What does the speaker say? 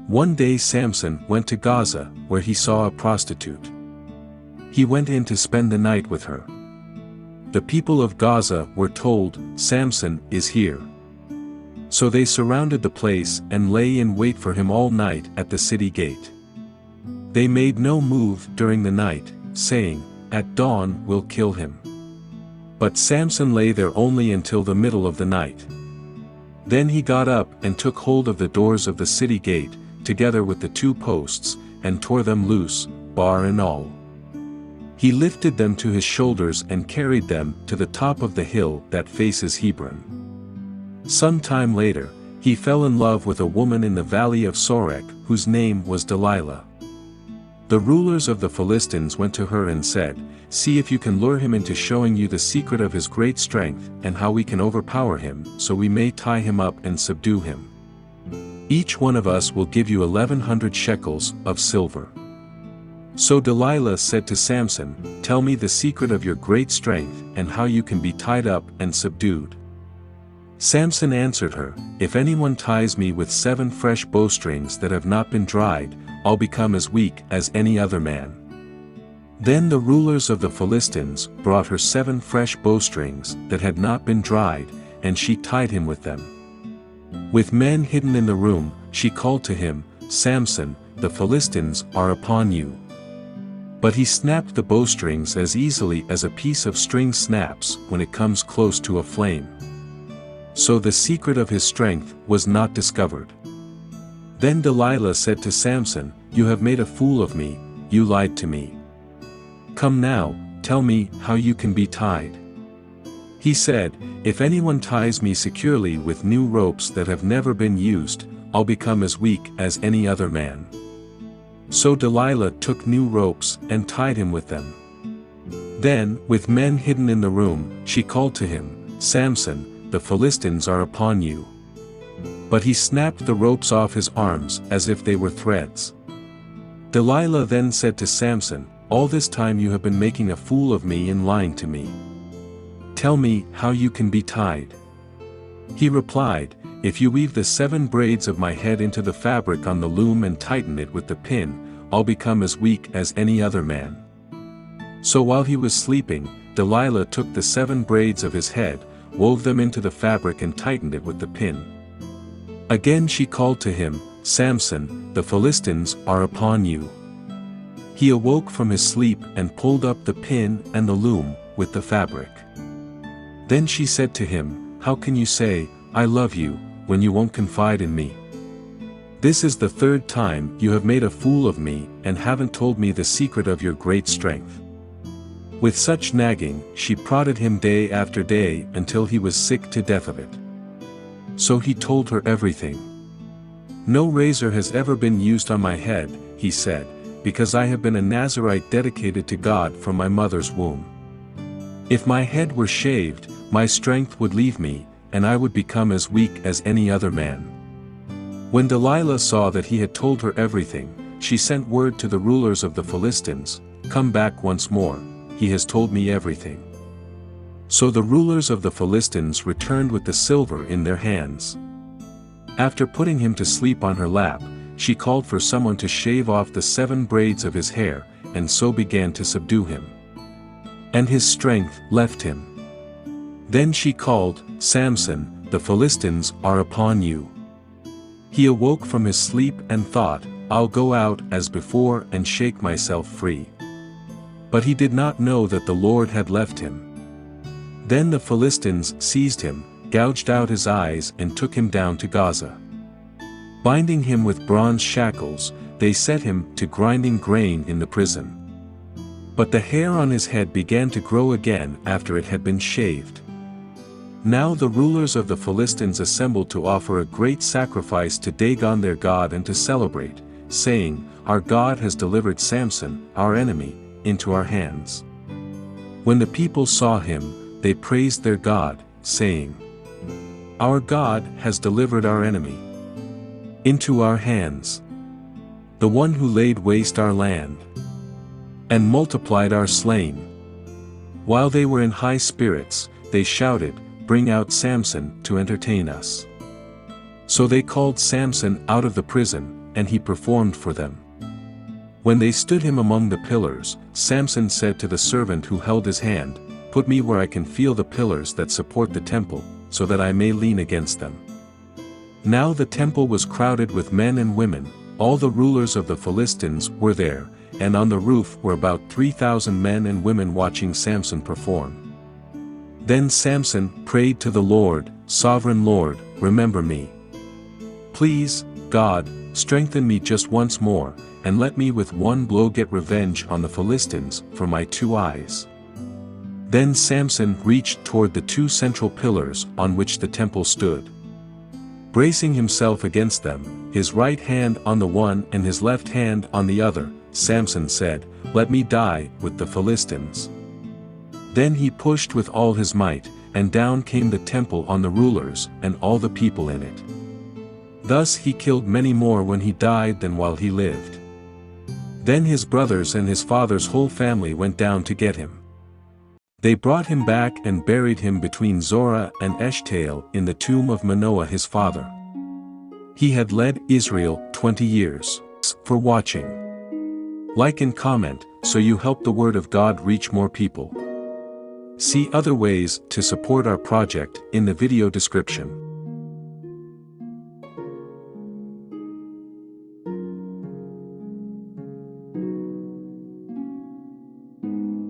One day Samson went to Gaza, where he saw a prostitute. He went in to spend the night with her. The people of Gaza were told, "Samson is here." So they surrounded the place and lay in wait for him all night at the city gate. They made no move during the night, saying, "At dawn we'll kill him." But Samson lay there only until the middle of the night. Then he got up and took hold of the doors of the city gate, together with the 2 posts, and tore them loose, bar and all. He lifted them to his shoulders and carried them to the top of the hill that faces Hebron. Some time later, he fell in love with a woman in the valley of Sorek whose name was Delilah. The rulers of the Philistines went to her and said, "See if you can lure him into showing you the secret of his great strength and how we can overpower him, so we may tie him up and subdue him. Each one of us will give you 1,100 shekels of silver." So Delilah said to Samson, "Tell me the secret of your great strength and how you can be tied up and subdued." Samson answered her, "If anyone ties me with 7 fresh bowstrings that have not been dried, I'll become as weak as any other man." Then the rulers of the Philistines brought her 7 fresh bowstrings that had not been dried, and she tied him with them. With men hidden in the room, she called to him, "Samson, the Philistines are upon you." But he snapped the bowstrings as easily as a piece of string snaps when it comes close to a flame. So the secret of his strength was not discovered. Then Delilah said to Samson, "You have made a fool of me, you lied to me. Come now, tell me how you can be tied." He said, "If anyone ties me securely with new ropes that have never been used, I'll become as weak as any other man." So Delilah took new ropes and tied him with them. Then, with men hidden in the room, she called to him, "Samson, the Philistines are upon you." But he snapped the ropes off his arms as if they were threads. Delilah then said to Samson, "All this time you have been making a fool of me and lying to me. Tell me how you can be tied." He replied, "If you weave the 7 braids of my head into the fabric on the loom and tighten it with the pin, I'll become as weak as any other man." So while he was sleeping, Delilah took the 7 braids of his head, wove them into the fabric and tightened it with the pin. Again she called to him, "Samson, the Philistines are upon you." He awoke from his sleep and pulled up the pin and the loom with the fabric. Then she said to him, "How can you say, 'I love you,' when you won't confide in me? This is the 3rd time you have made a fool of me and haven't told me the secret of your great strength." With such nagging, she prodded him day after day until he was sick to death of it. So he told her everything. "No razor has ever been used on my head," he said, "because I have been a Nazirite dedicated to God from my mother's womb. If my head were shaved, my strength would leave me, and I would become as weak as any other man." When Delilah saw that he had told her everything, she sent word to the rulers of the Philistines, "Come back once more, he has told me everything." So the rulers of the Philistines returned with the silver in their hands. After putting him to sleep on her lap, she called for someone to shave off the 7 braids of his hair, and so began to subdue him. And his strength left him. Then she called, "Samson, the Philistines are upon you." He awoke from his sleep and thought, "I'll go out as before and shake myself free." But he did not know that the Lord had left him. Then the Philistines seized him, gouged out his eyes and took him down to Gaza. Binding him with bronze shackles, they set him to grinding grain in the prison. But the hair on his head began to grow again after it had been shaved. Now the rulers of the Philistines assembled to offer a great sacrifice to Dagon their god and to celebrate, saying, "Our God has delivered Samson, our enemy, into our hands." When the people saw him, they praised their God, saying, "Our God has delivered our enemy into our hands, the one who laid waste our land and multiplied our slain." While they were in high spirits, they shouted, "Bring out Samson to entertain us." So they called Samson out of the prison, and he performed for them. When they stood him among the pillars, Samson said to the servant who held his hand, "Put me where I can feel the pillars that support the temple, so that I may lean against them." Now the temple was crowded with men and women, all the rulers of the Philistines were there, and on the roof were about 3,000 men and women watching Samson perform. Then Samson prayed to the Lord, "Sovereign Lord, remember me. Please, God, strengthen me just once more, and let me with one blow get revenge on the Philistines for my 2 eyes." Then Samson reached toward the 2 central pillars on which the temple stood. Bracing himself against them, his right hand on the one and his left hand on the other, Samson said, "Let me die with the Philistines." Then he pushed with all his might, and down came the temple on the rulers and all the people in it. Thus he killed many more when he died than while he lived. Then his brothers and his father's whole family went down to get him. They brought him back and buried him between Zorah and Eshtaol in the tomb of Manoah his father. He had led Israel 20 years. For watching. Like and comment, so you help the Word of God reach more people. See other ways to support our project in the video description.